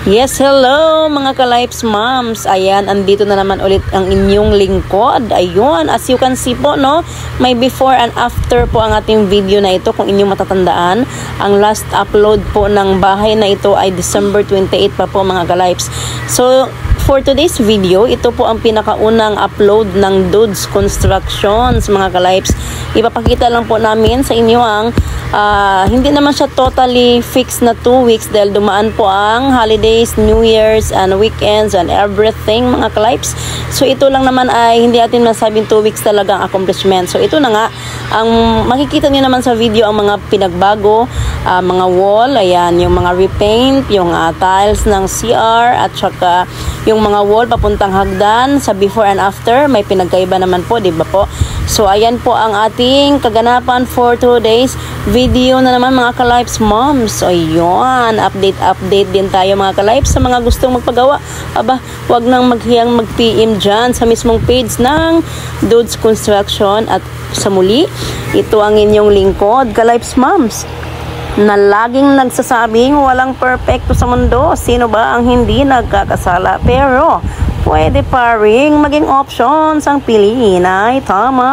Yes, hello mga ka-Lifes Moms. Ayan, andito na naman ulit ang inyong lingkod. Ayun, as you can see po, no, may before and after po ang ating video na ito. Kung inyong matatandaan, ang last upload po ng bahay na ito ay December 28 pa po mga ka-Lifes. So, for today's video, ito po ang pinakaunang upload ng Dudes Constructions mga ka-Lifes. Ipapakita lang po namin sa inyo ang hindi naman siya totally fixed na 2 weeks dahil dumaan po ang holidays, New Year's, and weekends, and everything mga ka-Lifes. So ito lang naman ay hindi natin masabing 2 weeks talaga ang accomplishment. So ito na nga, ang makikita niyo naman sa video ang mga pinagbago, mga wall, ayan, yung mga repaint, yung tiles ng CR, at saka yung mga wall papuntang hagdan. Sa before and after, may pinagkaiba naman po, di ba po? So ayan po ang ating kaganapan for today's video na naman mga ka-Lifes Moms. So ayun, update din tayo mga ka-Lifes sa mga gustong magpagawa. Aba, wag nang maghiyang mag-PM dyan sa mismong page ng Dudes Construction. At sa muli, ito ang inyong lingkod, ka-Lifes Moms, na laging nagsasabing walang perfecto sa mundo. Sino ba ang hindi nagkakasala? Pero pwede pa ring maging options ang piliin ay tama.